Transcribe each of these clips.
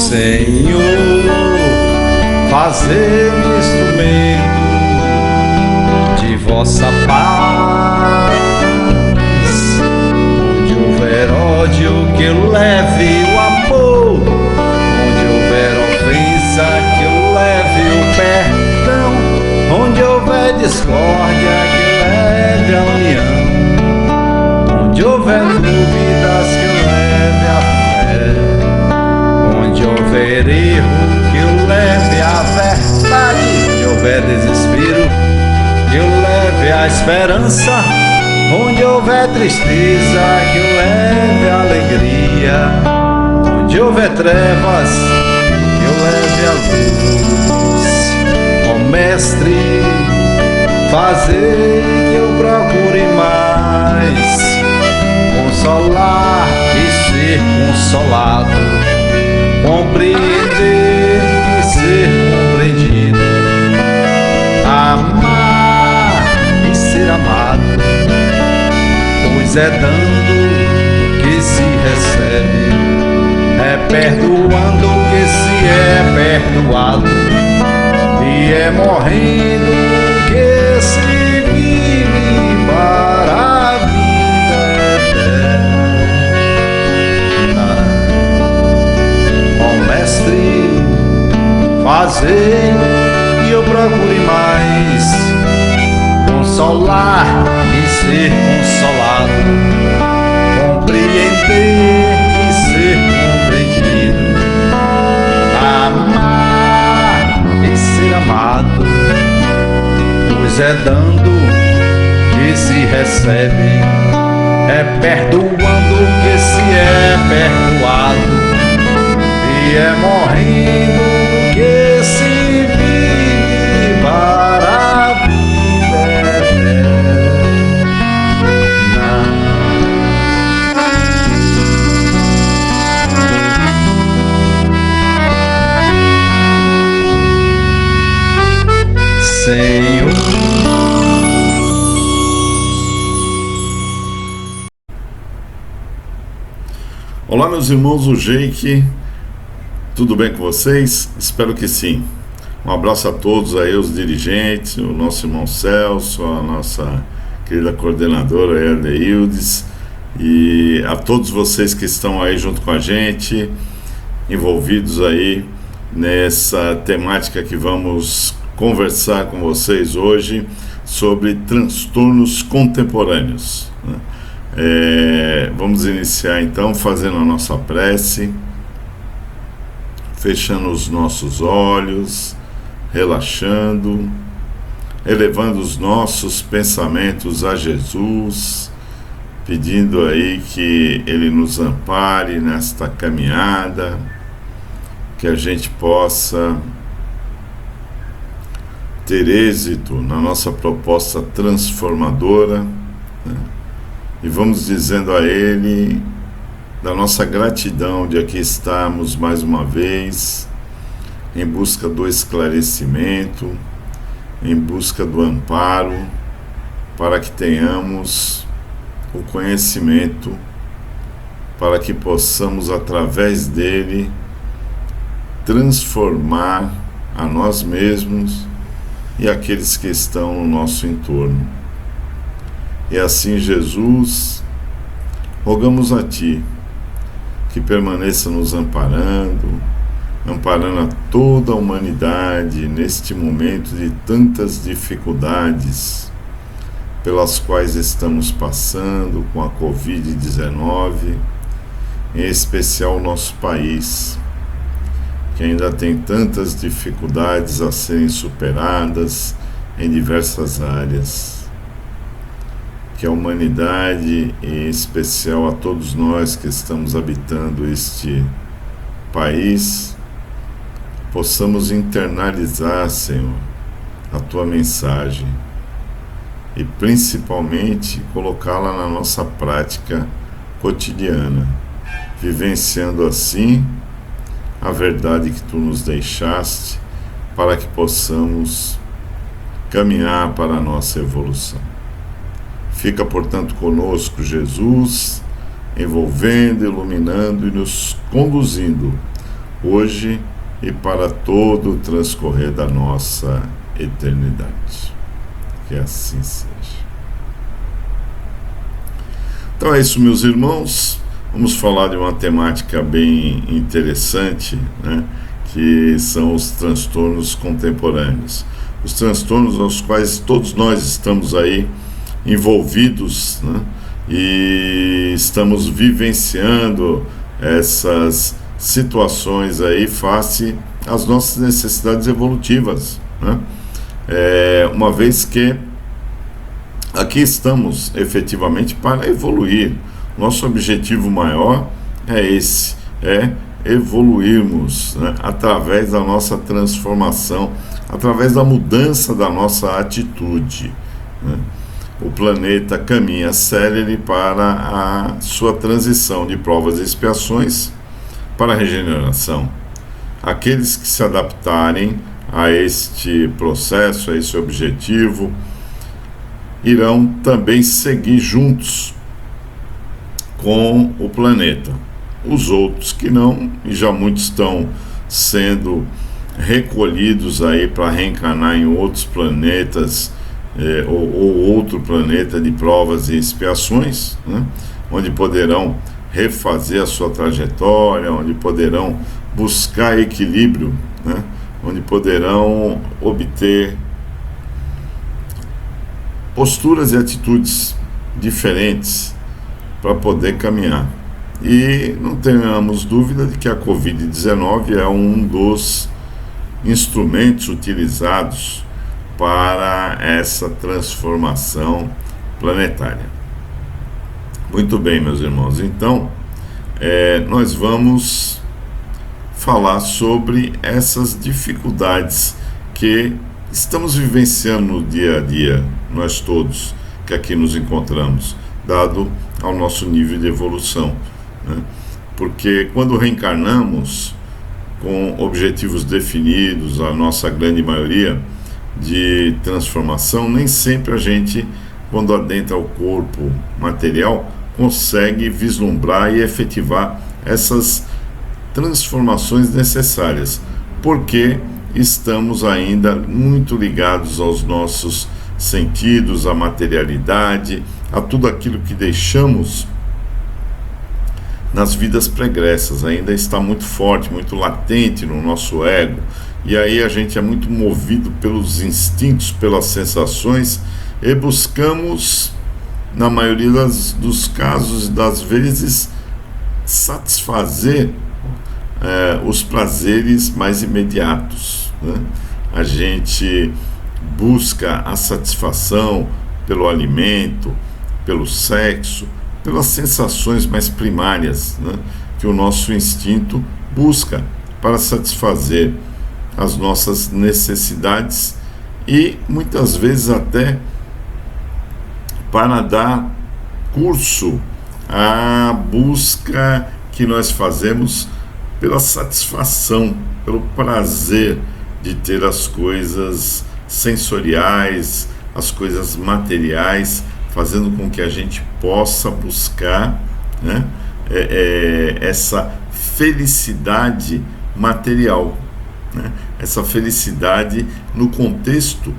Senhor, fazer-me instrumento de vossa paz. Onde houver ódio, que eu leve o amor. Onde houver ofensa, que eu leve o perdão. Onde houver discórdia, que eu leve a união. Onde houver dúvidas, que eu leve a fé. Onde houver erro, que eu leve a verdade. Onde houver desespero, que eu leve a esperança. Onde houver tristeza, que eu leve a alegria. Onde houver trevas, que eu leve a luz. Ó Mestre, fazer que eu procure mais consolar e ser consolado, compreender e ser compreendido, amar e ser amado, pois é dando que se recebe, é perdoando que se é perdoado, e é morrendo que se vive para a vida eterna. Ó Mestre, fazer que eu procure mais consolar e ser consolado, compreender e ser compreendido, amar e ser amado, pois é dando que se recebe, é perdoando que se é perdoado, e é morrendo que se vive para a vida eterna. Senhor, olá meus irmãos, o Jake, tudo bem com vocês? Espero que sim. Um abraço a todos aí, os dirigentes, o nosso irmão Celso, a nossa querida coordenadora Erdeildes, e a todos vocês que estão aí junto com a gente, envolvidos aí nessa temática que vamos conversar com vocês hoje sobre transtornos contemporâneos, né? Vamos iniciar então fazendo a nossa prece, fechando os nossos olhos, relaxando, elevando os nossos pensamentos a Jesus, pedindo aí que Ele nos ampare nesta caminhada, que a gente possa ter êxito na nossa proposta transformadora, né? E vamos dizendo a Ele da nossa gratidão de aqui estarmos mais uma vez em busca do esclarecimento, em busca do amparo, para que tenhamos o conhecimento, para que possamos através dele transformar a nós mesmos e aqueles que estão no nosso entorno. E assim, Jesus, rogamos a Ti que permaneça nos amparando a toda a humanidade neste momento de tantas dificuldades pelas quais estamos passando com a Covid-19, em especial o nosso país, que ainda tem tantas dificuldades a serem superadas em diversas áreas. Que a humanidade, em especial a todos nós que estamos habitando este país, possamos internalizar, Senhor, a Tua mensagem e principalmente colocá-la na nossa prática cotidiana, vivenciando assim a verdade que Tu nos deixaste para que possamos caminhar para a nossa evolução. Fica, portanto, conosco, Jesus, envolvendo, iluminando e nos conduzindo hoje e para todo o transcorrer da nossa eternidade. Que assim seja. Então é isso, meus irmãos. Vamos falar de uma temática bem interessante, né? Que são os transtornos contemporâneos. Os transtornos aos quais todos nós estamos aí envolvidos, né? E estamos vivenciando essas situações aí face às nossas necessidades evolutivas, né? Uma vez que aqui estamos efetivamente para evoluir. Nosso objetivo maior é esse, é evoluirmos, né, através da nossa transformação, através da mudança da nossa atitude, né? O planeta caminha célere para a sua transição de provas e expiações para a regeneração. Aqueles que se adaptarem a este processo, a esse objetivo, irão também seguir juntos com o planeta. Os outros que não, e já muitos estão sendo recolhidos aí para reencarnar em outros planetas, ou outro planeta de provas e expiações, né? Onde poderão refazer a sua trajetória, onde poderão buscar equilíbrio, né? Onde poderão obter posturas e atitudes diferentes para poder caminhar. E não tenhamos dúvida de que a Covid-19 é um dos instrumentos utilizados para essa transformação planetária. Muito bem, meus irmãos. Então, nós vamos falar sobre essas dificuldades que estamos vivenciando no dia a dia, nós todos que aqui nos encontramos, dado ao nosso nível de evolução, né? Porque quando reencarnamos com objetivos definidos, a nossa grande maioria de transformação, nem sempre a gente, quando adentra o corpo material, consegue vislumbrar e efetivar essas transformações necessárias, porque estamos ainda muito ligados aos nossos sentidos, à materialidade, a tudo aquilo que deixamos nas vidas pregressas. Ainda está muito forte, muito latente no nosso ego, e aí a gente é muito movido pelos instintos, pelas sensações, e buscamos, na maioria dos casos e das vezes, satisfazer os prazeres mais imediatos, né? A gente busca a satisfação pelo alimento, pelo sexo, pelas sensações mais primárias, né, que o nosso instinto busca para satisfazer as nossas necessidades e muitas vezes até para dar curso à busca que nós fazemos pela satisfação, pelo prazer de ter as coisas sensoriais, as coisas materiais, fazendo com que a gente possa buscar, né, essa felicidade material, né, essa felicidade no contexto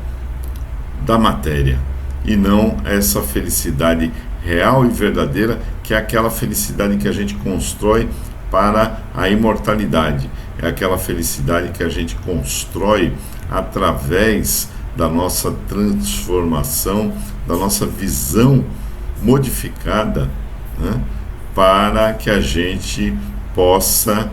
da matéria, e não essa felicidade real e verdadeira, que é aquela felicidade que a gente constrói para a imortalidade, é aquela felicidade que a gente constrói através da nossa transformação, da nossa visão modificada, né, para que a gente possa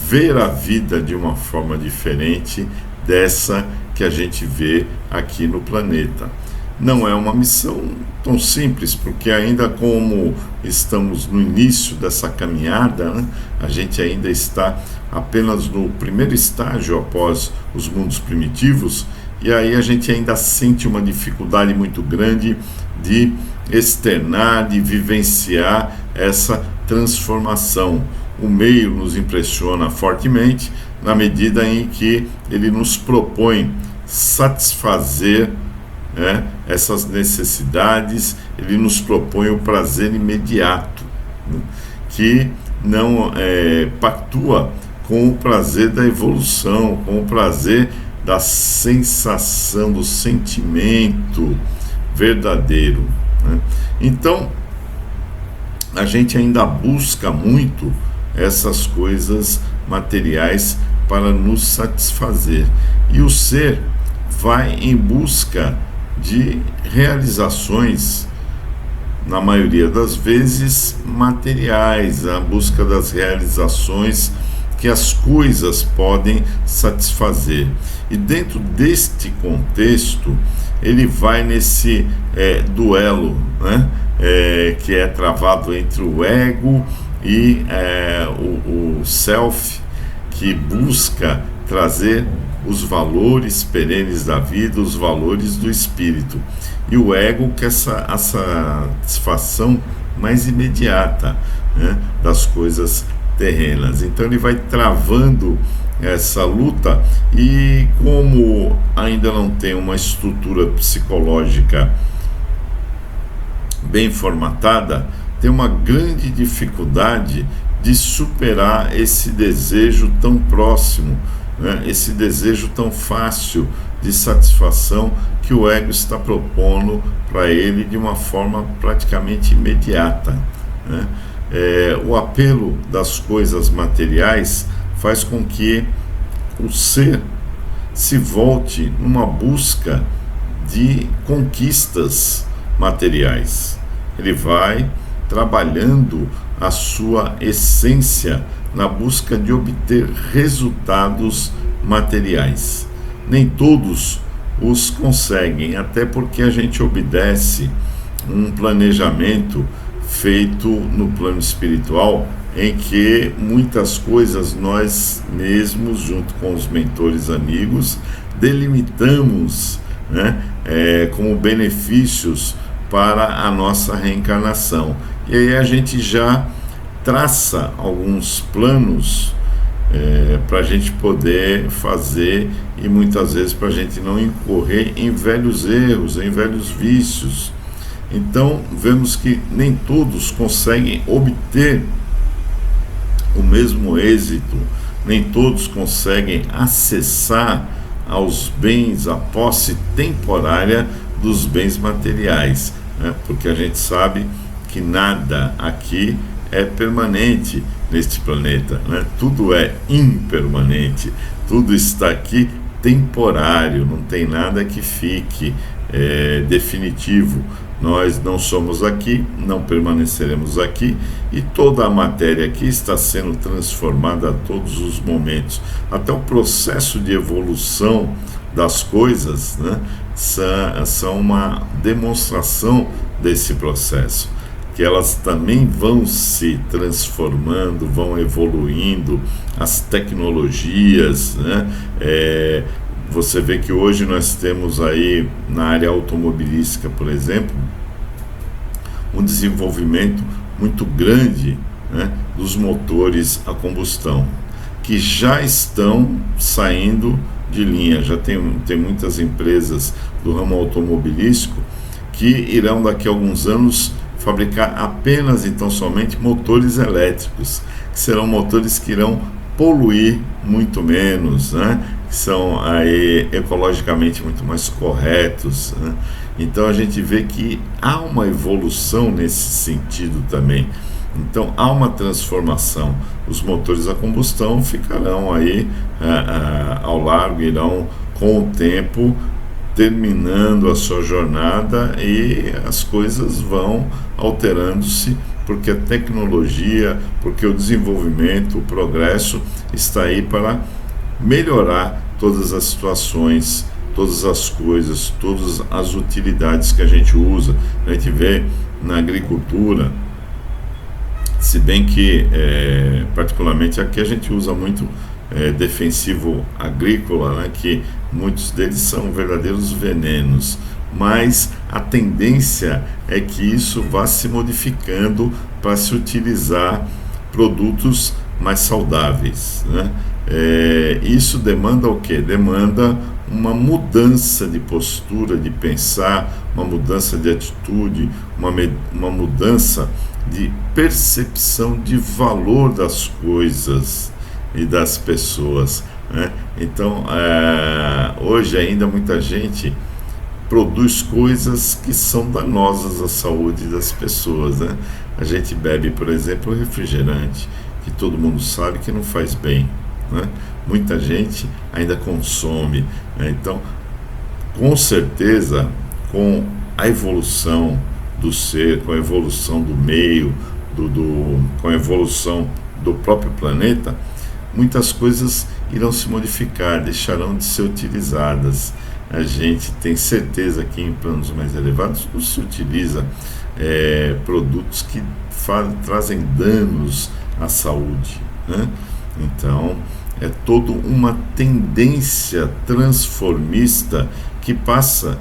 ver a vida de uma forma diferente dessa que a gente vê aqui no planeta. Não é uma missão tão simples, porque ainda como estamos no início dessa caminhada, né, a gente ainda está apenas no primeiro estágio após os mundos primitivos, e aí a gente ainda sente uma dificuldade muito grande de externar, de vivenciar essa transformação. O meio nos impressiona fortemente na medida em que ele nos propõe satisfazer, né, essas necessidades, ele nos propõe o prazer imediato, né, que não pactua com o prazer da evolução, com o prazer da sensação, do sentimento verdadeiro, né? Então, a gente ainda busca muito essas coisas materiais para nos satisfazer. E o ser vai em busca de realizações, na maioria das vezes materiais, a busca das realizações que as coisas podem satisfazer. E dentro deste contexto, ele vai nesse duelo, né, que é travado entre o ego e o self, que busca trazer os valores perenes da vida, os valores do espírito. E o ego quer a satisfação mais imediata, né, das coisas terrenas. Então ele vai travando essa luta, e como ainda não tem uma estrutura psicológica bem formatada, tem uma grande dificuldade de superar esse desejo tão próximo, né, esse desejo tão fácil de satisfação que o ego está propondo para ele de uma forma praticamente imediata, né? O apelo das coisas materiais faz com que o ser se volte numa busca de conquistas materiais. Ele vai trabalhando a sua essência na busca de obter resultados materiais. Nem todos os conseguem, até porque a gente obedece um planejamento feito no plano espiritual, em que muitas coisas nós mesmos, junto com os mentores amigos, delimitamos, né, como benefícios para a nossa reencarnação. E aí a gente já traça alguns planos para a gente poder fazer, e muitas vezes para a gente não incorrer em velhos erros, em velhos vícios. Então vemos que nem todos conseguem obter o mesmo êxito, nem todos conseguem acessar aos bens, a posse temporária dos bens materiais, né? Porque a gente sabe que nada aqui é permanente neste planeta, né? Tudo é impermanente, tudo está aqui temporário, não tem nada que fique definitivo. Nós não somos aqui, não permaneceremos aqui, e toda a matéria aqui está sendo transformada a todos os momentos. Até o processo de evolução das coisas, né, são uma demonstração desse processo, que elas também vão se transformando, vão evoluindo, as tecnologias, né? Você vê que hoje nós temos aí na área automobilística, por exemplo, um desenvolvimento muito grande, né, dos motores a combustão, que já estão saindo de linha. Já tem muitas empresas do ramo automobilístico que irão daqui a alguns anos fabricar apenas, então, somente motores elétricos, que serão motores que irão poluir muito menos, né? Que são aí ecologicamente muito mais corretos, né? Então a gente vê que há uma evolução nesse sentido também. Então há uma transformação. Os motores a combustão ficarão aí ao largo, irão com o tempo terminando a sua jornada, e as coisas vão alterando-se, porque a tecnologia, porque o desenvolvimento, o progresso está aí para melhorar todas as situações, todas as coisas, todas as utilidades que a gente usa. A gente vê na agricultura, se bem que particularmente aqui a gente usa muito defensivo agrícola, né, que muitos deles são verdadeiros venenos, mas a tendência é que isso vá se modificando para se utilizar produtos mais saudáveis, né? Isso demanda o quê? Demanda uma mudança de postura, de pensar, uma mudança de atitude, uma mudança de percepção de valor das coisas. e das pessoas, né? Então, hoje ainda muita gente produz coisas que são danosas à saúde das pessoas, né? A gente bebe, por exemplo, refrigerante, que todo mundo sabe que não faz bem, né? Muita gente ainda consome, né? Então, com certeza, com a evolução do ser, com a evolução do meio, com a evolução do próprio planeta, muitas coisas irão se modificar, deixarão de ser utilizadas. A gente tem certeza que em planos mais elevados não se utiliza produtos que trazem danos à saúde, né? Então, é toda uma tendência transformista que passa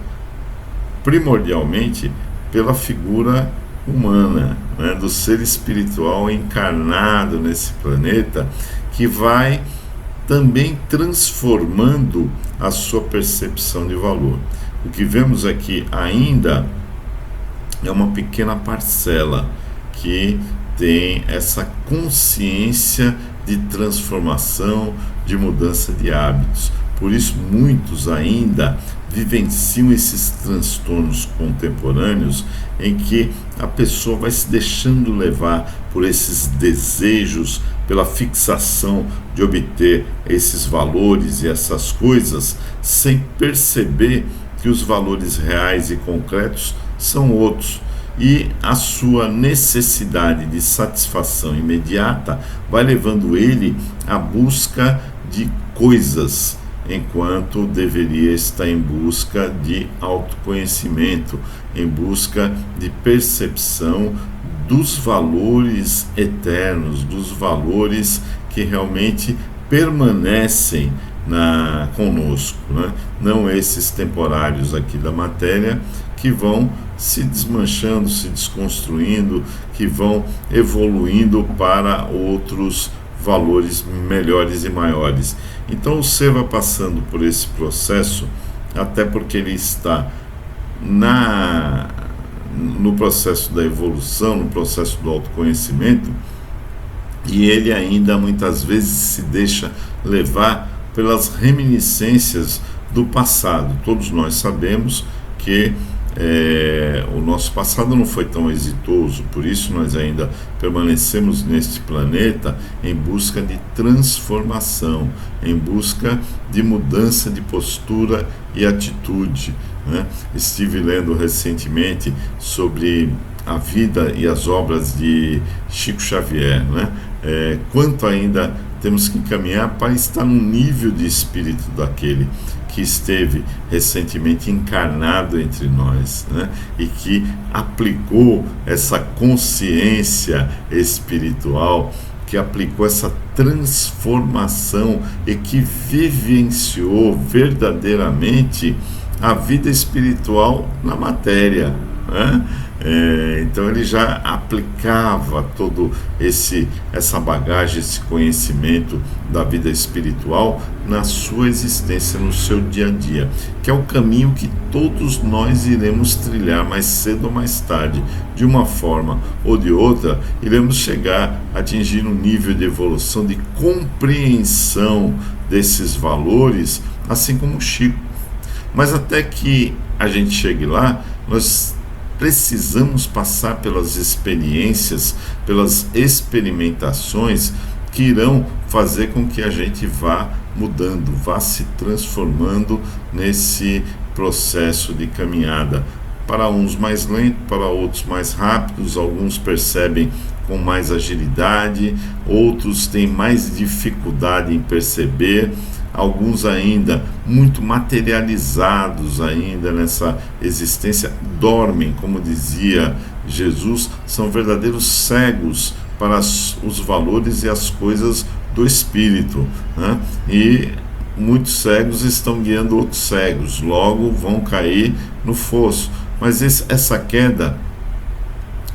primordialmente pela figura humana, né, do ser espiritual encarnado nesse planeta, que vai também transformando a sua percepção de valor. O que vemos aqui ainda é uma pequena parcela que tem essa consciência de transformação, de mudança de hábitos. Por isso, muitos ainda vivenciam esses transtornos contemporâneos em que a pessoa vai se deixando levar por esses desejos, pela fixação de obter esses valores e essas coisas, sem perceber que os valores reais e concretos são outros. E a sua necessidade de satisfação imediata vai levando ele à busca de coisas, enquanto deveria estar em busca de autoconhecimento, em busca de percepção dos valores eternos, dos valores que realmente permanecem conosco, né? Não esses temporários aqui da matéria que vão se desmanchando, se desconstruindo, que vão evoluindo para outros valores melhores e maiores. Então o ser vai passando por esse processo, até porque ele está no processo da evolução, no processo do autoconhecimento, e ele ainda muitas vezes se deixa levar pelas reminiscências do passado. Todos nós sabemos que o nosso passado não foi tão exitoso, por isso nós ainda permanecemos neste planeta em busca de transformação, em busca de mudança de postura e atitude, né? Estive lendo recentemente sobre a vida e as obras de Chico Xavier, né? Quanto ainda temos que caminhar para estar no nível de espírito daquele que esteve recentemente encarnado entre nós, né? E que aplicou essa consciência espiritual, que aplicou essa transformação e que vivenciou verdadeiramente a vida espiritual na matéria, né? Então ele já aplicava todo essa bagagem, esse conhecimento da vida espiritual na sua existência, no seu dia a dia, que é o caminho que todos nós iremos trilhar mais cedo ou mais tarde, de uma forma ou de outra, iremos chegar a atingir um nível de evolução, de compreensão desses valores, assim como o Chico. Mas até que a gente chegue lá, nós precisamos passar pelas experiências, pelas experimentações que irão fazer com que a gente vá mudando, vá se transformando nesse processo de caminhada. Para uns mais lento, para outros mais rápidos, alguns percebem com mais agilidade, outros têm mais dificuldade em perceber, alguns ainda muito materializados ainda nessa existência, dormem, como dizia Jesus, são verdadeiros cegos para os valores e as coisas do espírito, né? E muitos cegos estão guiando outros cegos, logo vão cair no fosso. Mas essa queda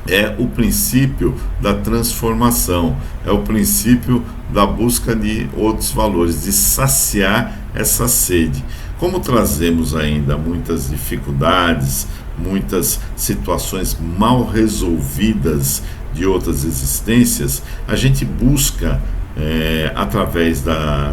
é o princípio da transformação, é o princípio da busca de outros valores, de saciar essa sede. Como trazemos ainda muitas dificuldades, muitas situações mal resolvidas de outras existências, a gente busca através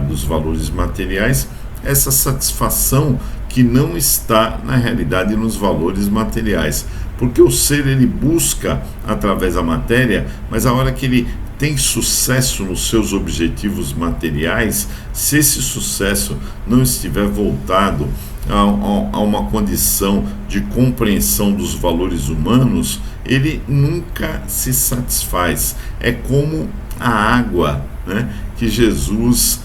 dos valores materiais, essa satisfação que não está na realidade nos valores materiais, porque o ser ele busca através da matéria, mas a hora que ele tem sucesso nos seus objetivos materiais, se esse sucesso não estiver voltado a uma condição de compreensão dos valores humanos, ele nunca se satisfaz. É como a água, né, que Jesus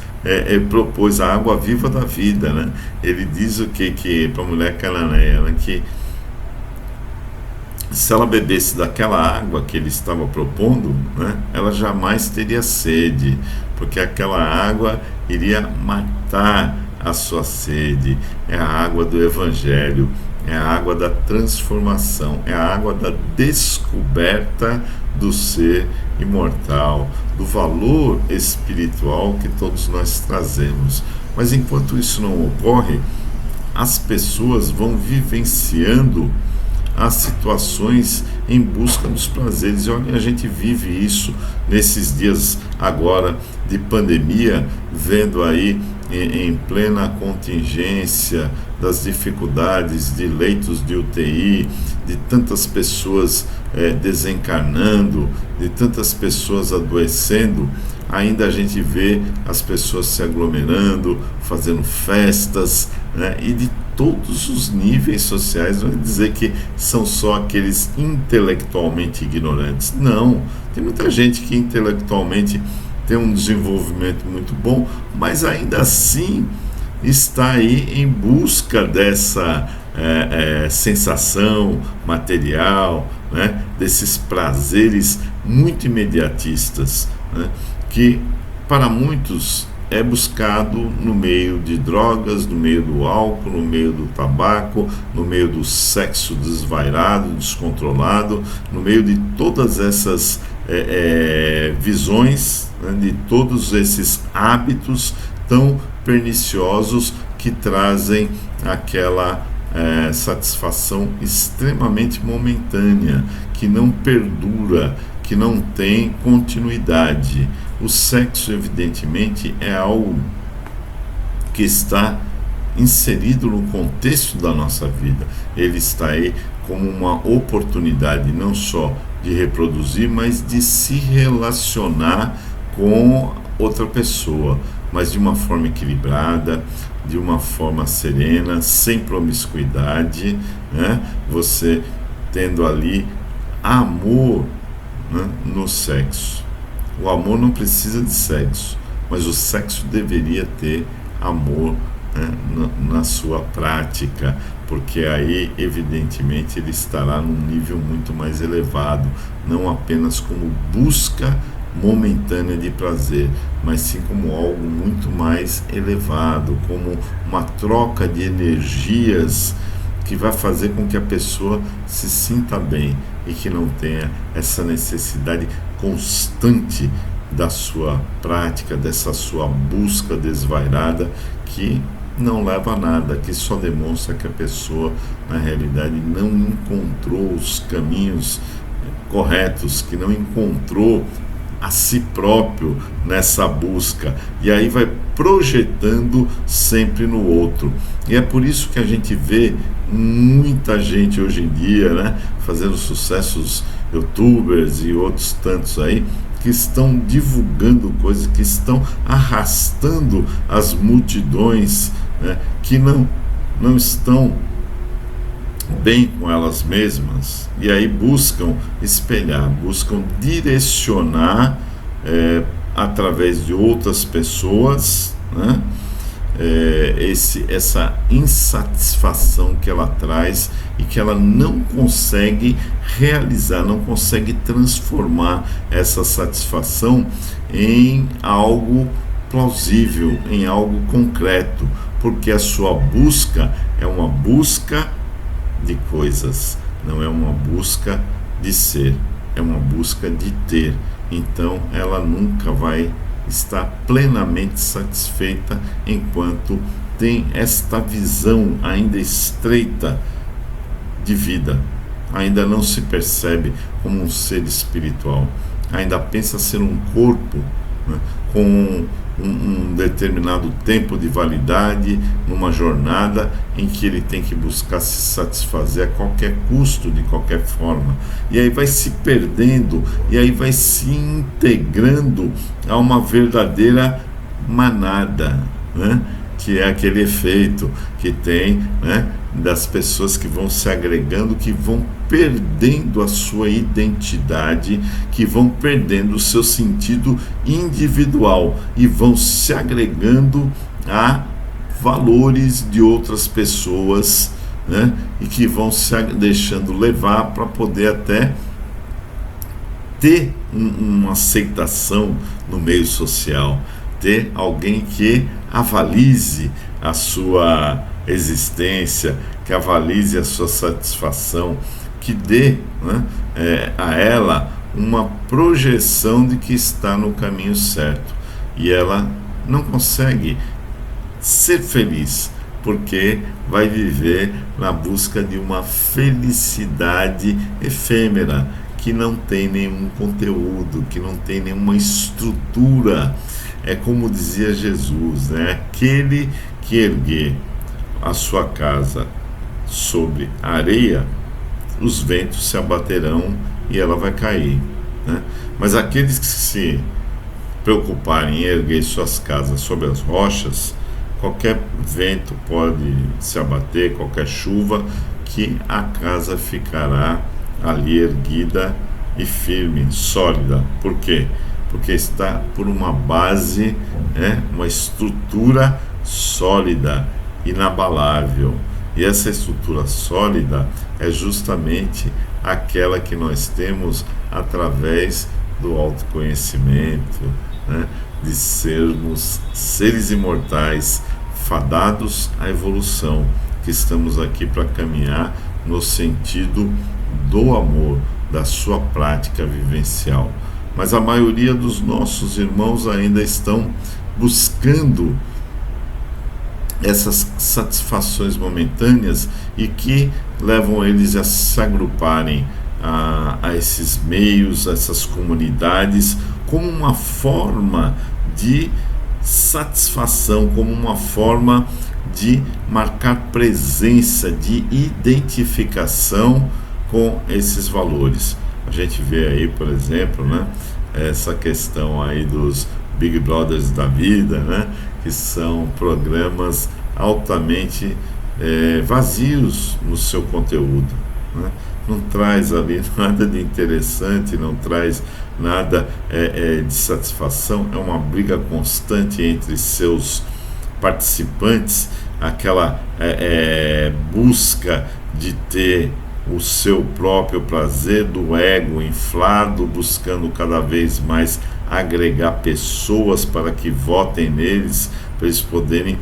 propôs, a água viva da vida, né? Ele diz o que para a mulher cananeia, né, que se ela bebesse daquela água que ele estava propondo, né, ela jamais teria sede, porque aquela água iria matar a sua sede. É a água do Evangelho, é a água da transformação, é a água da descoberta do ser imortal, do valor espiritual que todos nós trazemos. Mas enquanto isso não ocorre, as pessoas vão vivenciando as situações em busca dos prazeres. E olha, a gente vive isso nesses dias agora de pandemia, vendo aí em plena contingência das dificuldades de leitos de UTI, de tantas pessoas desencarnando, de tantas pessoas adoecendo, ainda a gente vê as pessoas se aglomerando, fazendo festas, né, e de todos os níveis sociais. Não é dizer que são só aqueles intelectualmente ignorantes. Não, tem muita gente que intelectualmente tem um desenvolvimento muito bom, mas ainda assim está aí em busca dessa sensação material, né, desses prazeres muito imediatistas, né, que para muitos é buscado no meio de drogas, no meio do álcool, no meio do tabaco, no meio do sexo desvairado, descontrolado, no meio de todas essas visões, né, de todos esses hábitos tão perniciosos que trazem aquela satisfação extremamente momentânea, que não perdura, que não tem continuidade. O sexo, evidentemente, é algo que está inserido no contexto da nossa vida. Ele está aí como uma oportunidade não só de reproduzir, mas de se relacionar com outra pessoa, mas de uma forma equilibrada, de uma forma serena, sem promiscuidade, né? Você tendo ali amor, né, no sexo. O amor não precisa de sexo, mas o sexo deveria ter amor, né, na sua prática, porque aí evidentemente ele estará num nível muito mais elevado, não apenas como busca momentânea de prazer, mas sim como algo muito mais elevado, como uma troca de energias que vai fazer com que a pessoa se sinta bem e que não tenha essa necessidade constante da sua prática, dessa sua busca desvairada, que não leva a nada, que só demonstra que a pessoa na realidade não encontrou os caminhos corretos, que não encontrou a si próprio nessa busca, e aí vai projetando sempre no outro. E é por isso que a gente vê muita gente hoje em dia, né, fazendo sucessos, youtubers e outros tantos aí, que estão divulgando coisas, que estão arrastando as multidões, né, que não estão bem com elas mesmas, e aí buscam espelhar, buscam direcionar através de outras pessoas, né, essa insatisfação que ela traz e que ela não consegue realizar, não consegue transformar essa satisfação em algo plausível, em algo concreto, porque a sua busca é uma busca de coisas, não é uma busca de ser, é uma busca de ter. Então ela nunca vai estar plenamente satisfeita enquanto tem esta visão ainda estreita de vida, ainda não se percebe como um ser espiritual, ainda pensa ser um corpo, né, com um determinado tempo de validade, numa jornada em que ele tem que buscar se satisfazer a qualquer custo, de qualquer forma. E aí vai se perdendo, e aí vai se integrando a uma verdadeira manada, né? Que é aquele efeito que tem, né, das pessoas que vão se agregando, que vão perdendo a sua identidade, que vão perdendo o seu sentido individual e vão se agregando a valores de outras pessoas, né, e que vão se deixando levar para poder até ter uma aceitação no meio social, ter alguém que avalize a sua existência, que avalize a sua satisfação, que dê, né, a ela uma projeção de que está no caminho certo. E ela não consegue ser feliz, porque vai viver na busca de uma felicidade efêmera, que não tem nenhum conteúdo, que não tem nenhuma estrutura. É como dizia Jesus, né? Aquele que erguer a sua casa sobre a areia, os ventos se abaterão e ela vai cair, né? Mas aqueles que se preocuparem em erguer suas casas sobre as rochas, qualquer vento pode se abater, qualquer chuva, que a casa ficará ali erguida e firme, sólida. Por quê? Porque está por uma base, né, uma estrutura sólida, inabalável. E essa estrutura sólida é justamente aquela que nós temos através do autoconhecimento, né, de sermos seres imortais, fadados à evolução, que estamos aqui para caminhar no sentido do amor, da sua prática vivencial. Mas a maioria dos nossos irmãos ainda estão buscando essas satisfações momentâneas e que levam eles a se agruparem a esses meios, a essas comunidades, como uma forma de satisfação, como uma forma de marcar presença, de identificação com esses valores. A gente vê aí, por exemplo, né, essa questão aí dos Big Brothers da vida, né, que são programas altamente vazios no seu conteúdo, né? Não traz ali nada de interessante, não traz nada de satisfação. É uma briga constante entre seus participantes, aquela busca de ter o seu próprio prazer, do ego inflado, buscando cada vez mais agregar pessoas para que votem neles, para eles poderem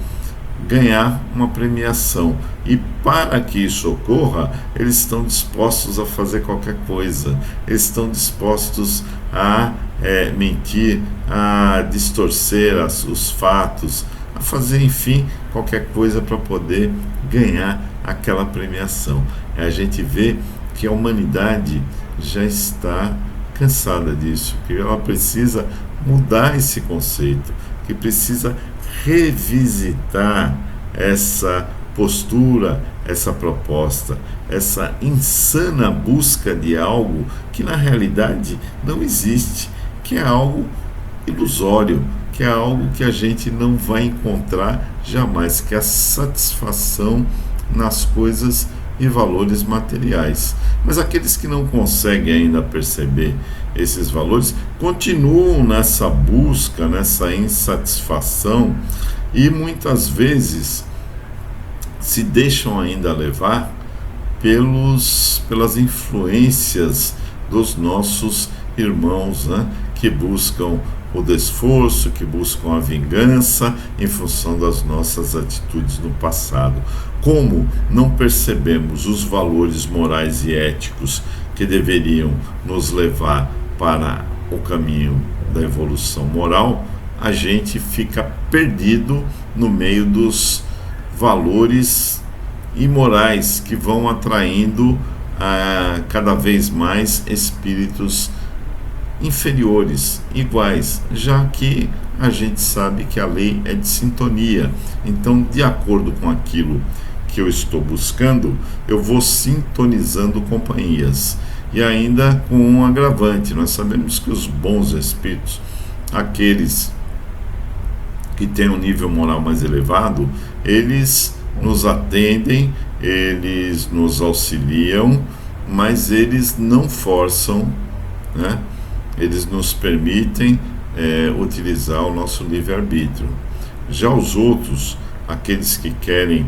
ganhar uma premiação. E para que isso ocorra, eles estão dispostos a fazer qualquer coisa, eles estão dispostos a mentir, a distorcer os fatos, a fazer, enfim, qualquer coisa para poder ganhar aquela premiação. A gente vê que a humanidade já está cansada disso, que ela precisa mudar esse conceito, que precisa revisitar essa postura, essa proposta, essa insana busca de algo que na realidade não existe, que é algo ilusório, que é algo que a gente não vai encontrar jamais, que é a satisfação nas coisas e valores materiais. Mas aqueles que não conseguem ainda perceber esses valores continuam nessa busca, nessa insatisfação, e muitas vezes se deixam ainda levar pelas influências dos nossos irmãos, né, que buscam o desforço, que buscam a vingança em função das nossas atitudes no passado. Como não percebemos os valores morais e éticos que deveriam nos levar para o caminho da evolução moral, a gente fica perdido no meio dos valores imorais que vão atraindo cada vez mais espíritos inferiores, iguais, já que a gente sabe que a lei é de sintonia. Então, de acordo com aquilo que eu estou buscando, eu vou sintonizando companhias. E ainda com um agravante, nós sabemos que os bons espíritos, aqueles que têm um nível moral mais elevado, eles nos atendem, eles nos auxiliam, mas eles não forçam, né? Eles nos permitem utilizar o nosso livre-arbítrio. Já os outros, aqueles que querem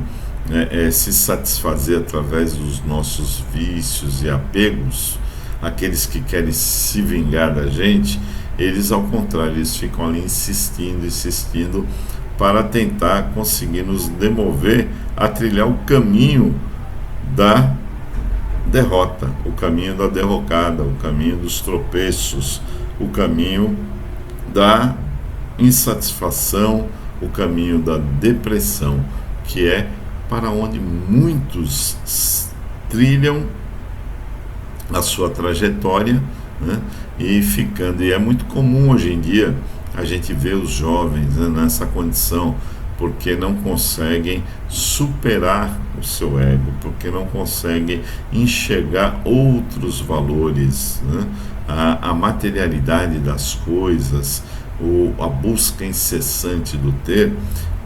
se satisfazer através dos nossos vícios e apegos, aqueles que querem se vingar da gente, eles ao contrário, eles ficam ali insistindo para tentar conseguir nos demover a trilhar o caminho da derrota, o caminho da derrocada, o caminho dos tropeços, o caminho da insatisfação, o caminho da depressão, que é para onde muitos trilham a sua trajetória, né? E é muito comum hoje em dia a gente ver os jovens, né, nessa condição, porque não conseguem superar o seu ego, porque não conseguem enxergar outros valores, né? A materialidade das coisas, a busca incessante do ter,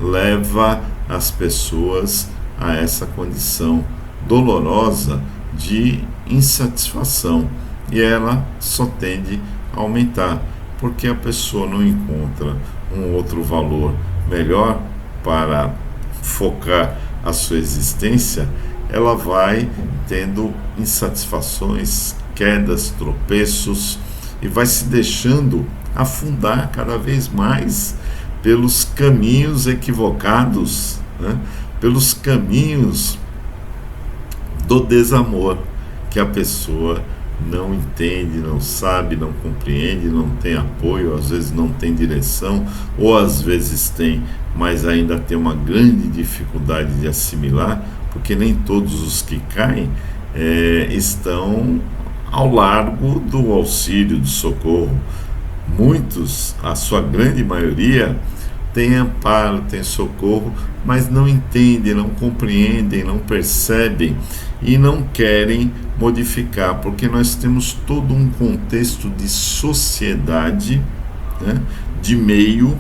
leva as pessoas a essa condição dolorosa de insatisfação, e ela só tende a aumentar, porque a pessoa não encontra um outro valor melhor para focar a sua existência. Ela vai tendo insatisfações, quedas, tropeços, e vai se deixando afundar cada vez mais pelos caminhos equivocados, né? Pelos caminhos do desamor, que a pessoa não entende, não sabe, não compreende, não tem apoio, às vezes não tem direção, ou às vezes tem, mas ainda tem uma grande dificuldade de assimilar, porque nem todos os que caem estão ao largo do auxílio, do socorro. Muitos, a sua grande maioria, tem amparo, tem socorro, mas não entendem, não compreendem, não percebem e não querem modificar, porque nós temos todo um contexto de sociedade, né, de meio,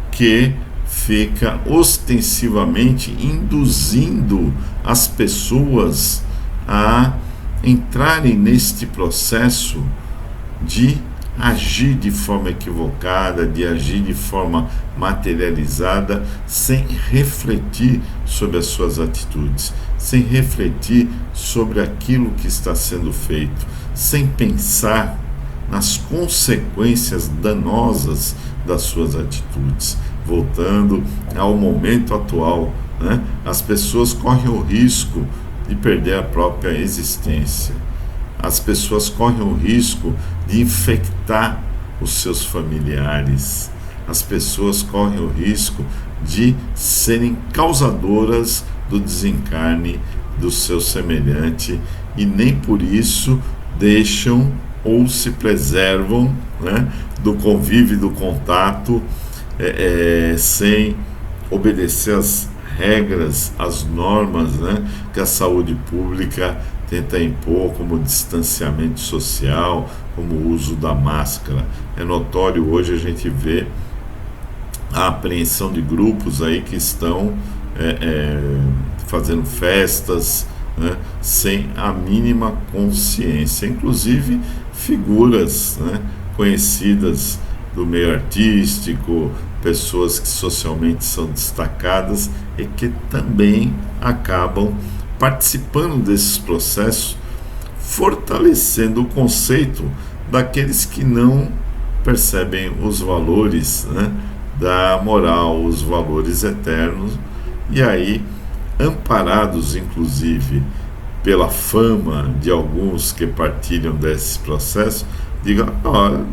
que fica ostensivamente induzindo as pessoas a entrarem neste processo de agir de forma equivocada, de agir de forma materializada, sem refletir sobre as suas atitudes, sem refletir sobre aquilo que está sendo feito, sem pensar nas consequências danosas das suas atitudes. Voltando ao momento atual, né, as pessoas correm o risco de perder a própria existência. As pessoas correm o risco de infectar os seus familiares. As pessoas correm o risco de serem causadoras do desencarne do seu semelhante, e nem por isso deixam ou se preservam, né, do convívio, do contato, sem obedecer às regras, às normas, né, que a saúde pública tenta impor, como distanciamento social, como o uso da máscara. É notório hoje a gente vê a apreensão de grupos aí que estão fazendo festas, né, sem a mínima consciência, inclusive figuras, né, conhecidas do meio artístico, pessoas que socialmente são destacadas e que também acabam participando desses processos, fortalecendo o conceito daqueles que não percebem os valores, né, da moral, os valores eternos, e aí, amparados inclusive pela fama de alguns que partilham desse processo, diga,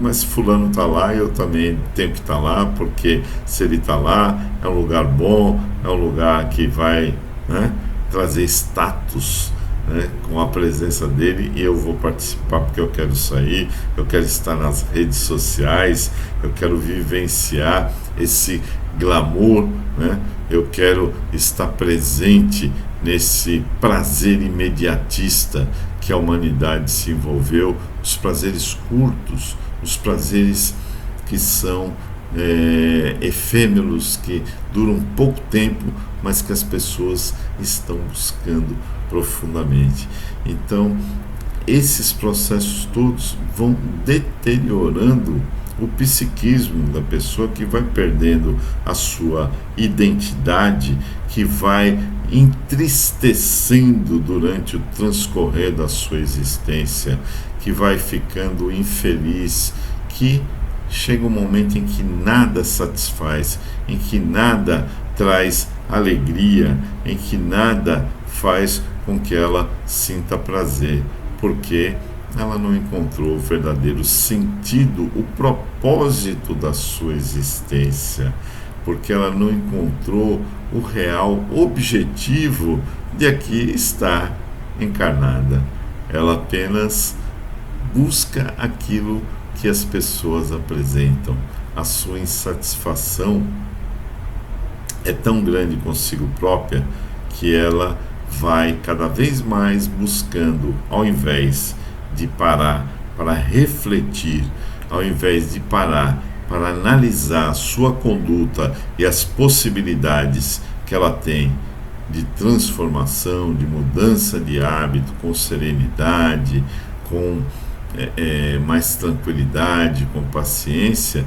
mas fulano está lá, eu também tenho que estar lá, porque se ele está lá, é um lugar bom, é um lugar que vai, né, trazer status né, com a presença dele, e eu vou participar porque eu quero sair, eu quero estar nas redes sociais, eu quero vivenciar esse glamour, né, eu quero estar presente nesse prazer imediatista que a humanidade se envolveu, os prazeres curtos, os prazeres que são efêmeros, que duram pouco tempo, mas que as pessoas estão buscando profundamente. Então, esses processos todos vão deteriorando o psiquismo da pessoa, que vai perdendo a sua identidade, que vai entristecendo durante o transcorrer da sua existência, que vai ficando infeliz, que chega um momento em que nada satisfaz, em que nada traz alegria, em que nada faz com que ela sinta prazer, porque ela não encontrou o verdadeiro sentido, o propósito da sua existência, porque ela não encontrou o real objetivo de aqui estar encarnada. Ela apenas busca aquilo que as pessoas apresentam. A sua insatisfação é tão grande consigo própria que ela vai cada vez mais buscando, ao invés de parar para refletir, ao invés de parar para analisar a sua conduta e as possibilidades que ela tem de transformação, de mudança de hábito, com serenidade, com mais tranquilidade, com paciência,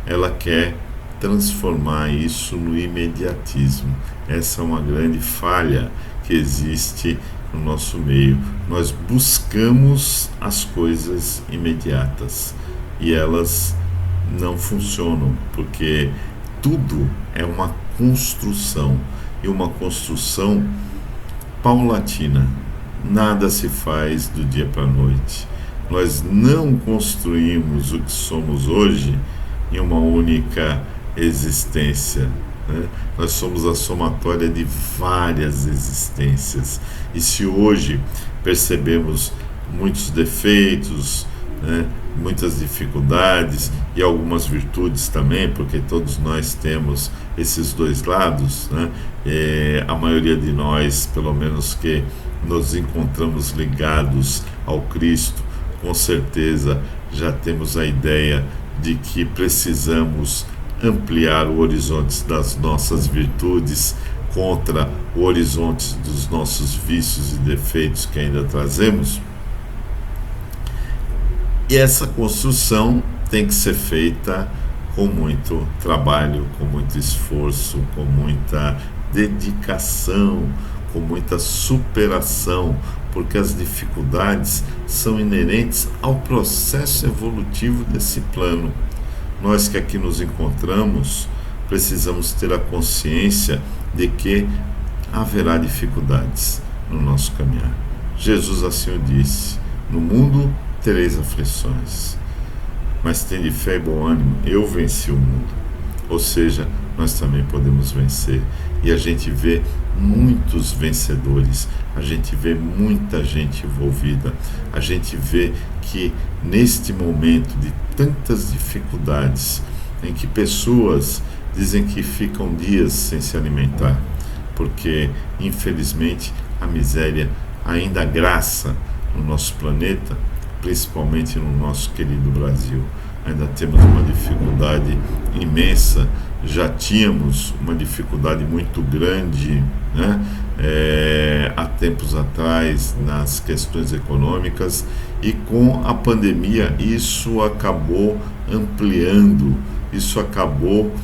ela quer transformar isso no imediatismo. Essa é uma grande falha que existe no nosso meio. Nós buscamos as coisas imediatas e elas não funcionam, porque tudo é uma construção, e uma construção paulatina. Nada se faz do dia para a noite. Nós não construímos o que somos hoje em uma única existência, né? Nós somos a somatória de várias existências. E se hoje percebemos muitos defeitos, né, muitas dificuldades e algumas virtudes também, porque todos nós temos esses dois lados, né? A maioria de nós, pelo menos que nos encontramos ligados ao Cristo, com certeza já temos a ideia de que precisamos ampliar o horizonte das nossas virtudes contra o horizonte dos nossos vícios e defeitos que ainda trazemos. E essa construção tem que ser feita com muito trabalho, com muito esforço, com muita dedicação, com muita superação, porque as dificuldades são inerentes ao processo evolutivo desse plano. Nós que aqui nos encontramos precisamos ter a consciência de que haverá dificuldades no nosso caminhar. Jesus assim o disse: no mundo tereis aflições, mas tende fé e bom ânimo, eu venci o mundo. Ou seja, nós também podemos vencer. E a gente vê muitos vencedores, a gente vê muita gente envolvida, a gente vê que neste momento de tantas dificuldades, em que pessoas dizem que ficam dias sem se alimentar, porque infelizmente a miséria ainda graça no nosso planeta, principalmente no nosso querido Brasil. Ainda temos uma dificuldade imensa, já tínhamos uma dificuldade muito grande, né, há tempos atrás nas questões econômicas, e com a pandemia isso acabou ampliando, isso acabou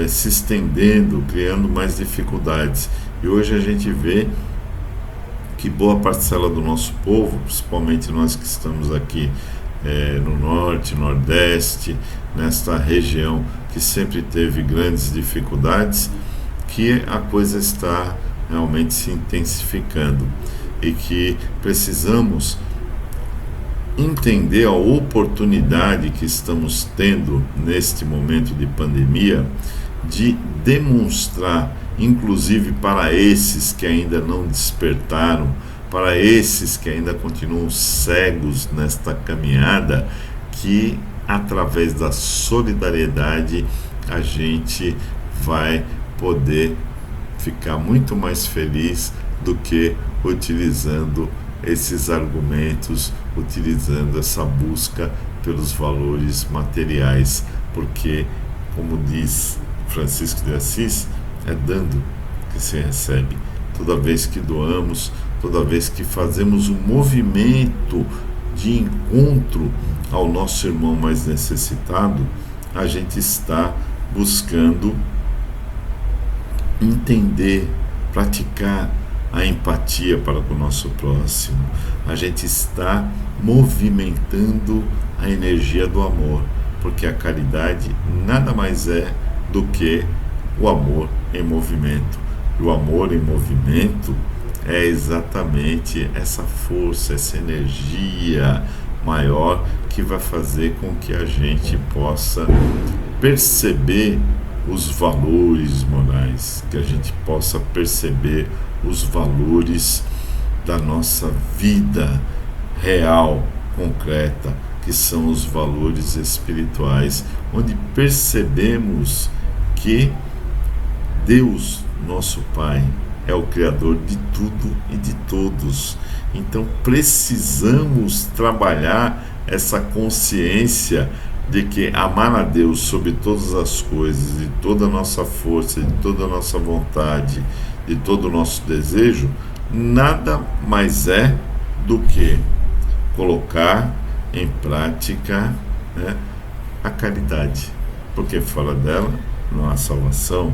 se estendendo, criando mais dificuldades. E hoje a gente vê que boa parcela do nosso povo, principalmente nós que estamos aqui no norte, nordeste, nesta região que sempre teve grandes dificuldades, que a coisa está realmente se intensificando e que precisamos entender a oportunidade que estamos tendo neste momento de pandemia de demonstrar, inclusive para esses que ainda não despertaram, para esses que ainda continuam cegos nesta caminhada, que através da solidariedade a gente vai poder ficar muito mais feliz do que utilizando esses argumentos, utilizando essa busca pelos valores materiais, porque, como diz Francisco de Assis, é dando que se recebe. Toda vez que doamos, toda vez que fazemos um movimento de encontro ao nosso irmão mais necessitado, a gente está buscando entender, praticar a empatia para com o nosso próximo. A gente está movimentando a energia do amor, porque a caridade nada mais é do que o amor em movimento. E o amor em movimento é exatamente essa força, essa energia maior que vai fazer com que a gente possa perceber os valores morais, que a gente possa perceber os valores da nossa vida real, concreta, que são os valores espirituais, onde percebemos que Deus, nosso Pai, é o Criador de tudo e de todos. Então precisamos trabalhar essa consciência de que amar a Deus sobre todas as coisas, de toda a nossa força, de toda a nossa vontade, de todo o nosso desejo, nada mais é do que colocar em prática, né, a caridade, porque fora dela não há salvação,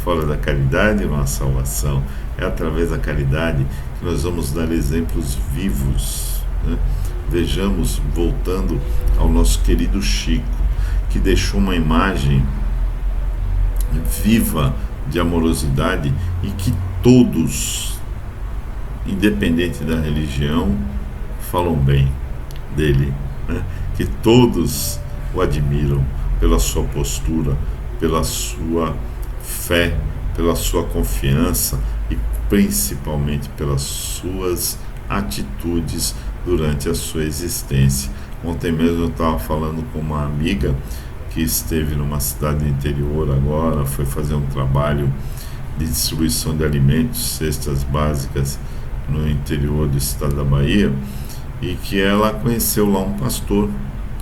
fora da caridade não há salvação. É através da caridade que nós vamos dar exemplos vivos, né? Vejamos, voltando ao nosso querido Chico, que deixou uma imagem viva de amorosidade e que todos, independente da religião, falam bem dele, né? Que todos o admiram pela sua postura, pela sua fé, pela sua confiança e principalmente pelas suas atitudes durante a sua existência. Ontem mesmo eu estava falando com uma amiga que esteve numa cidade do interior agora, foi fazer um trabalho de distribuição de alimentos, cestas básicas no interior do estado da Bahia, e que ela conheceu lá um pastor,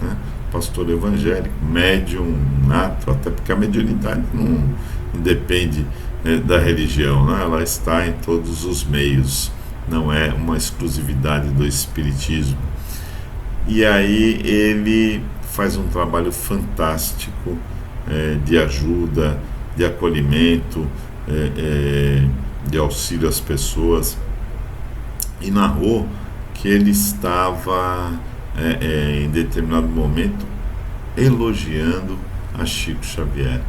né? Pastor evangélico, médium nato, até porque a mediunidade não independe, né, da religião, né? Ela está em todos os meios, não é uma exclusividade do espiritismo. E aí ele faz um trabalho fantástico, de ajuda, de acolhimento, de auxílio às pessoas, e narrou que ele estava em determinado momento elogiando a Chico Xavier.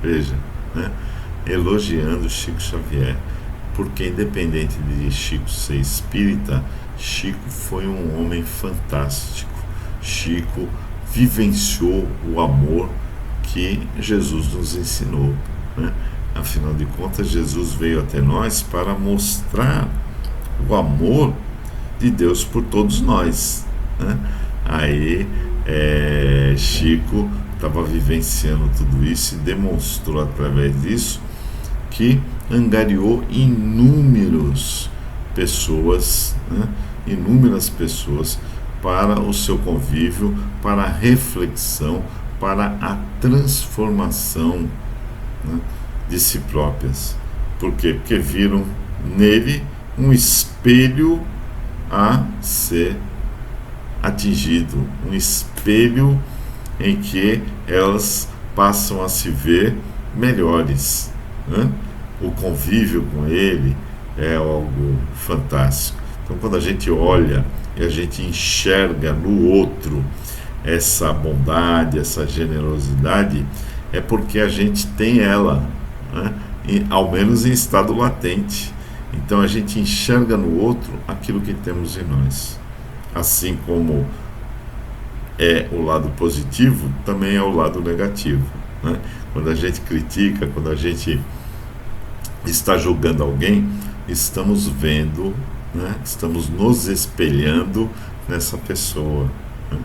Veja, né? Elogiando Chico Xavier, porque independente de Chico ser espírita, Chico foi um homem fantástico. Chico vivenciou o amor que Jesus nos ensinou, né? Afinal de contas, Jesus veio até nós para mostrar o amor de Deus por todos nós, né? Aí Chico estava vivenciando tudo isso e demonstrou através disso que angariou inúmeras pessoas, né? Inúmeras pessoas para o seu convívio, para a reflexão, para a transformação, né, de si próprias. Por quê? Porque viram nele um espelho a ser atingido, um espelho em que elas passam a se ver melhores, né? O convívio com ele é algo fantástico. Então, quando a gente olha e a gente enxerga no outro essa bondade, essa generosidade, é porque a gente tem ela, né? Ao menos em estado latente. Então a gente enxerga no outro aquilo que temos em nós. Assim como é o lado positivo, também é o lado negativo, né? Quando a gente critica, quando a gente está julgando alguém, estamos vendo né? Estamos nos espelhando nessa pessoa, né?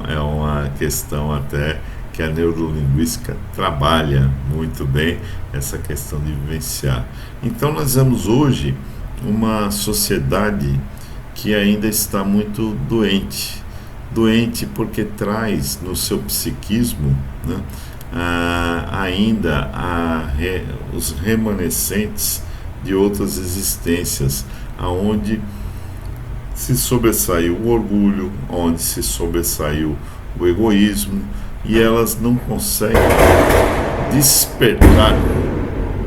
É uma questão até que a neurolinguística trabalha muito bem, essa questão de vivenciar. Então nós vemos hoje uma sociedade que ainda está muito doente porque traz no seu psiquismo, né, ainda os remanescentes de outras existências, aonde se sobressaiu o orgulho, onde se sobressaiu o egoísmo, e elas não conseguem despertar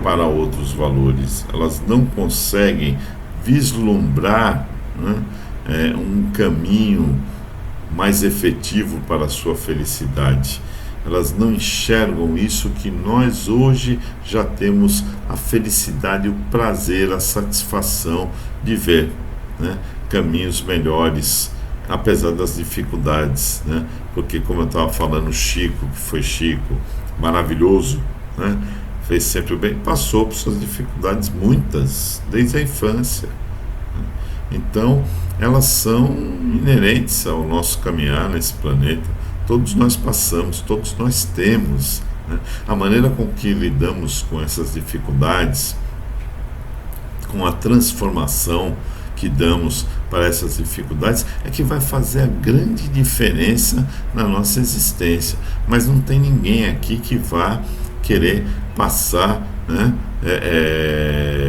para outros valores, elas não conseguem vislumbrar, né, um caminho mais efetivo para a sua felicidade. Elas não enxergam isso que nós hoje já temos a felicidade, o prazer, a satisfação de ver, né, caminhos melhores, apesar das dificuldades, né? Porque, como eu estava falando, Chico, que foi Chico, maravilhoso, né? Fez sempre o bem, passou por suas dificuldades, muitas, desde a infância. Então, elas são inerentes ao nosso caminhar nesse planeta. Todos nós passamos, todos nós temos, né? A maneira com que lidamos com essas dificuldades, com a transformação que damos para essas dificuldades, é que vai fazer a grande diferença na nossa existência. Mas não tem ninguém aqui que vá querer passar, né,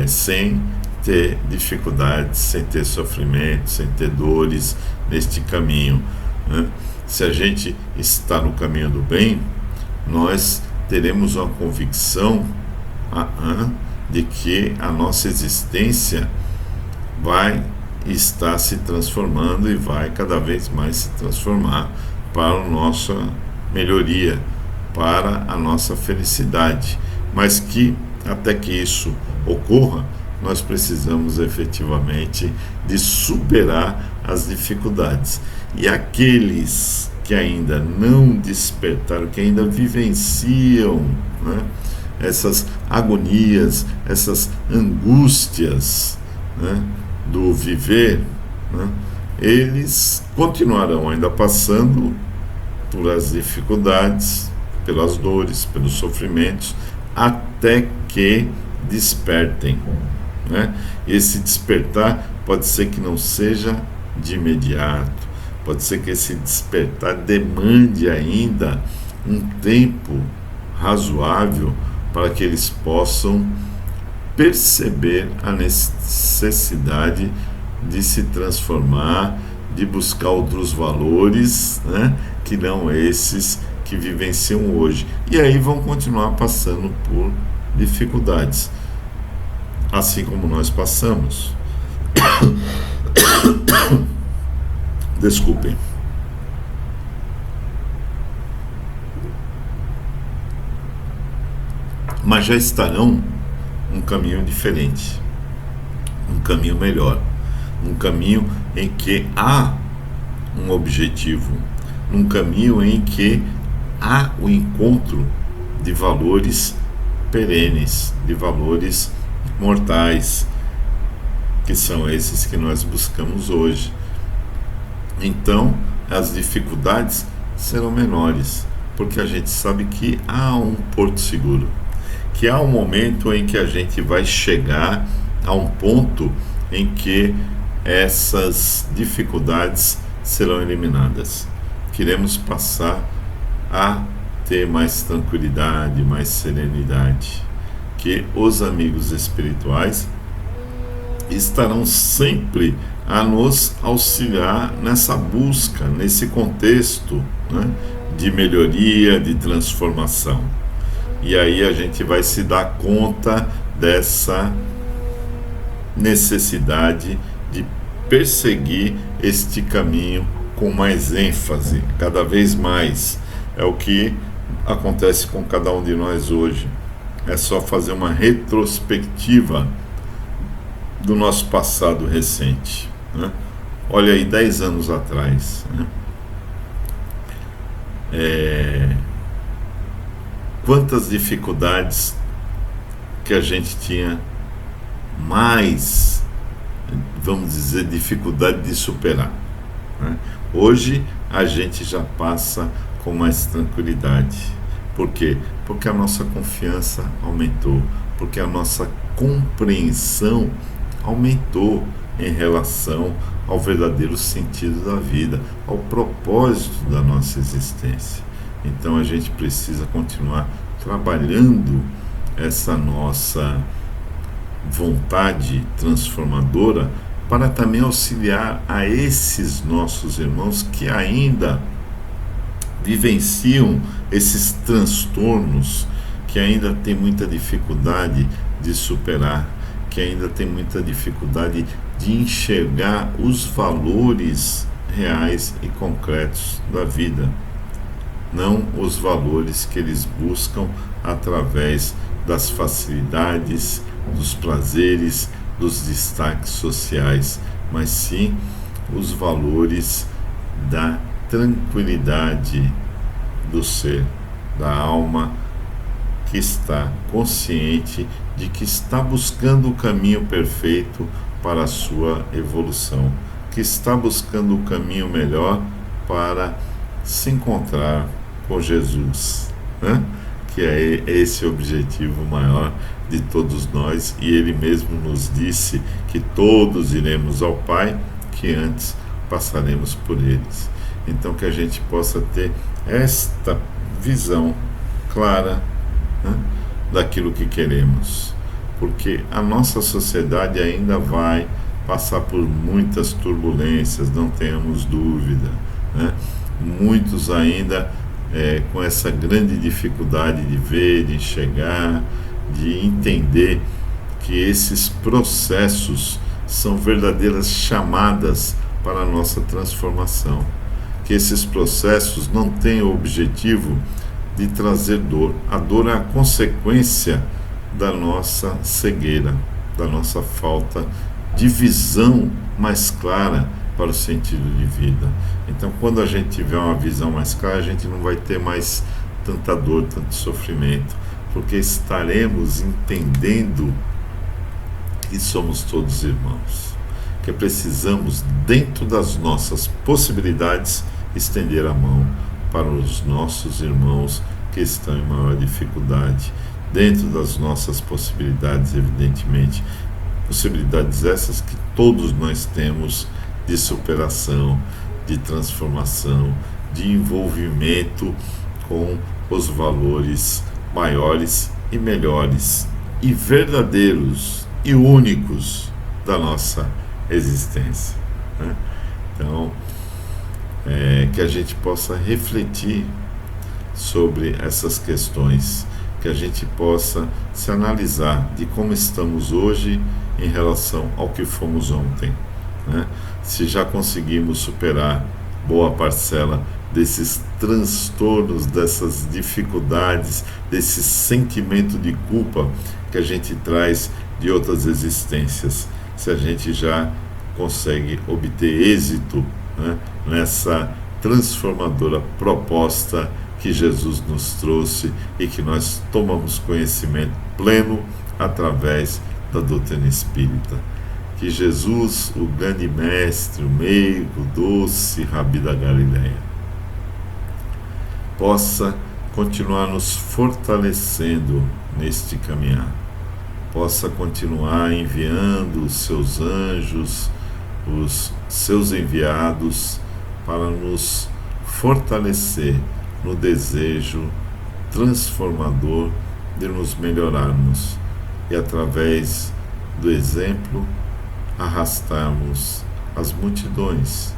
sem ter dificuldades, sem ter sofrimento, sem ter dores neste caminho, né? Se a gente está no caminho do bem, nós teremos uma convicção de que a nossa existência vai estar se transformando e vai cada vez mais se transformar para a nossa melhoria, para a nossa felicidade. Mas que, até que isso ocorra, nós precisamos efetivamente de superar as dificuldades. E aqueles que ainda não despertaram, que ainda vivenciam, né, essas agonias, essas angústias, né, do viver, né, eles continuarão ainda passando por as dificuldades, pelas dores, pelos sofrimentos, até que despertem, né? Esse despertar pode ser que não seja de imediato, pode ser que esse despertar demande ainda um tempo razoável para que eles possam perceber a necessidade de se transformar, de buscar outros valores, né, que não esses que vivenciam hoje. E aí vão continuar passando por dificuldades, assim como nós passamos. Desculpem. Mas já estarão um caminho diferente, um caminho melhor, um caminho em que há um objetivo, um caminho em que há o encontro de valores perenes, de valores mortais, que são esses que nós buscamos hoje. Então, as dificuldades serão menores, porque a gente sabe que há um porto seguro, que há um momento em que a gente vai chegar a um ponto em que essas dificuldades serão eliminadas. Queremos passar a ter mais tranquilidade, mais serenidade, que os amigos espirituais estarão sempre a nos auxiliar nessa busca, nesse contexto, né, de melhoria, de transformação. E aí a gente vai se dar conta dessa necessidade de perseguir este caminho com mais ênfase, cada vez mais. É o que acontece com cada um de nós hoje. É só fazer uma retrospectiva do nosso passado recente, né? Olha aí, 10 anos atrás, né? Quantas dificuldades que a gente tinha mais vamos dizer, dificuldade de superar, né? Hoje a gente já passa com mais tranquilidade. Por quê? Porque a nossa confiança aumentou, porque a nossa compreensão aumentou em relação ao verdadeiro sentido da vida, ao propósito da nossa existência. Então a gente precisa continuar trabalhando essa nossa vontade transformadora para também auxiliar a esses nossos irmãos que ainda vivenciam esses transtornos, que ainda tem muita dificuldade de superar, que ainda tem muita dificuldade de enxergar os valores reais e concretos da vida, não os valores que eles buscam através das facilidades, dos prazeres, dos destaques sociais, mas sim os valores da tranquilidade do ser, da alma que está consciente de que está buscando o caminho perfeito para a sua evolução, que está buscando o caminho melhor para se encontrar com Jesus, né? Que é esse o objetivo maior de todos nós, e Ele mesmo nos disse que todos iremos ao Pai, que antes passaremos por eles. Então que a gente possa ter esta visão clara, né, daquilo que queremos, porque a nossa sociedade ainda vai passar por muitas turbulências, não tenhamos dúvida, né? Muitos ainda com essa grande dificuldade de ver, de enxergar, de entender que esses processos são verdadeiras chamadas para a nossa transformação, que esses processos não têm o objetivo de trazer dor. A dor é a consequência da nossa cegueira, da nossa falta de visão mais clara para o sentido de vida. Então, quando a gente tiver uma visão mais clara, a gente não vai ter mais tanta dor, tanto sofrimento, porque estaremos entendendo que somos todos irmãos, que precisamos, dentro das nossas possibilidades, estender a mão para os nossos irmãos que estão em maior dificuldade, dentro das nossas possibilidades, evidentemente, possibilidades essas que todos nós temos de superação, de transformação, de envolvimento com os valores maiores e melhores e verdadeiros e únicos da nossa existência, né? Então, que a gente possa refletir sobre essas questões, que a gente possa se analisar de como estamos hoje em relação ao que fomos ontem, né? Se já conseguimos superar boa parcela desses transtornos, dessas dificuldades, desse sentimento de culpa que a gente traz de outras existências, se a gente já consegue obter êxito, né, nessa transformadora proposta que Jesus nos trouxe e que nós tomamos conhecimento pleno através da doutrina espírita. Que Jesus, o grande mestre, o meigo, o doce Rabi da Galileia, possa continuar nos fortalecendo neste caminhar, possa continuar enviando os seus anjos, os seus enviados, para nos fortalecer no desejo transformador de nos melhorarmos e, através do exemplo, arrastarmos as multidões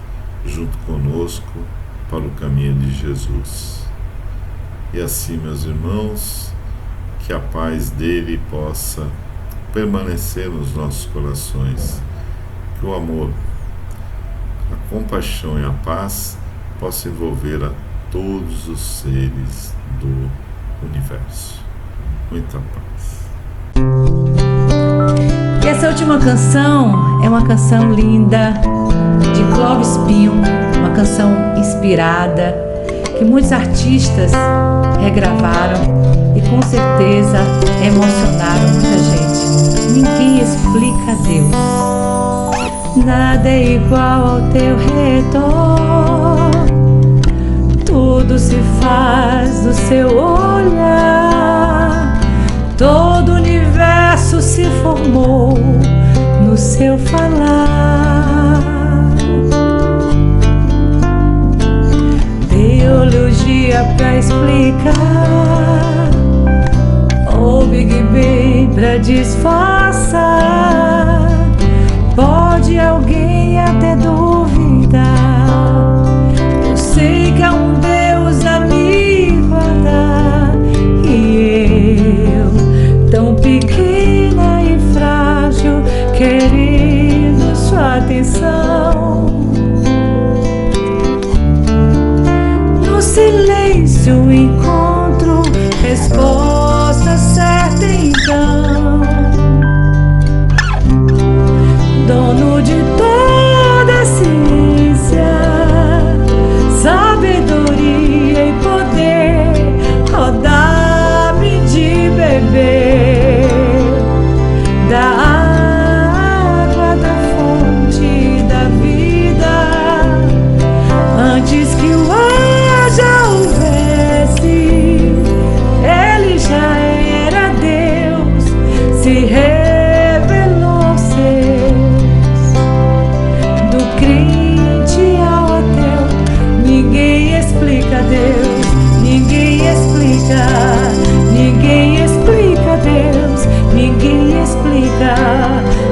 junto conosco para o caminho de Jesus. E assim, meus irmãos, que a paz dele possa permanecer nos nossos corações, que o amor, a compaixão e a paz possam envolver a todos os seres do universo. Muita paz. E essa última canção é uma canção linda de Clóvis Pinho, uma canção inspirada, que muitos artistas regravaram e com certeza emocionaram muita gente. Ninguém explica Deus. Nada é igual ao teu redor, tudo se faz do seu olhar, todo o universo se formou no seu falar. Teologia pra explicar, ou Big Bang pra disfarçar. Pode alguém até duvidar, eu sei que há um Deus a me guardar, e eu, tão pequena e frágil, querendo sua atenção. No silêncio encontro resposta certa então. Dono de toda a ciência, sabedoria e poder, ó, dá-me de beber da água da fonte da vida. Antes que o ar já houvesse, ele já era Deus, se revelou aos seus. Do crente ao ateu, ninguém explica Deus, ninguém explica, ninguém explica Deus, ninguém explica,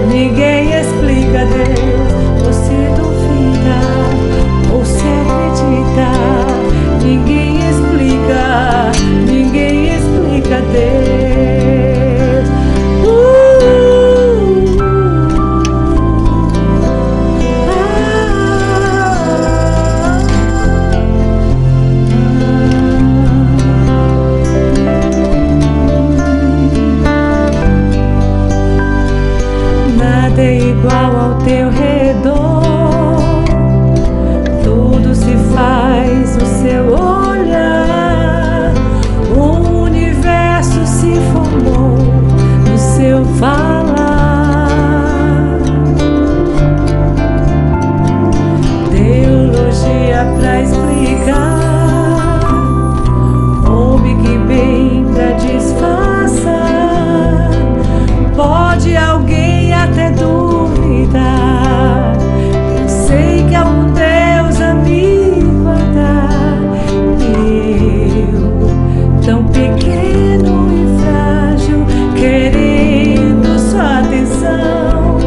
ninguém explica Deus. Você duvida ou se acredita? Ninguém explica, ninguém explica Deus. Nada é igual ao teu redor, tudo se faz no seu olhar, o universo se formou no seu falar. Teologia pra explicar, ou Big Bang pra disfarçar. Pode alguém até duvidar, eu sei que há um Deus a me guardar, e eu, tão pequeno e frágil, querendo sua atenção.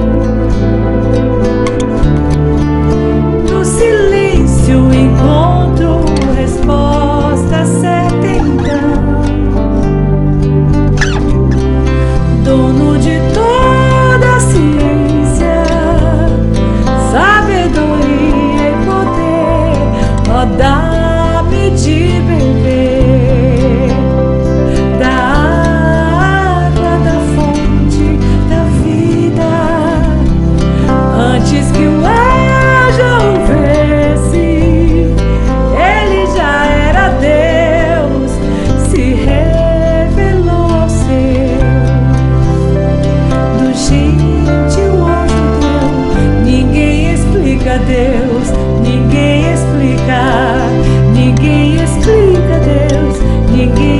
No silêncio encontro resposta certa então. Dono de toda a ciência, sabedoria e poder, ó, dá-me de beber da água da fonte da vida. Antes que o ar já houvesse, ele já era Deus, se revelou aos seus. Do gentil ao judeu, ninguém explica Deus, ninguém explica, ninguém explica Deus, ninguém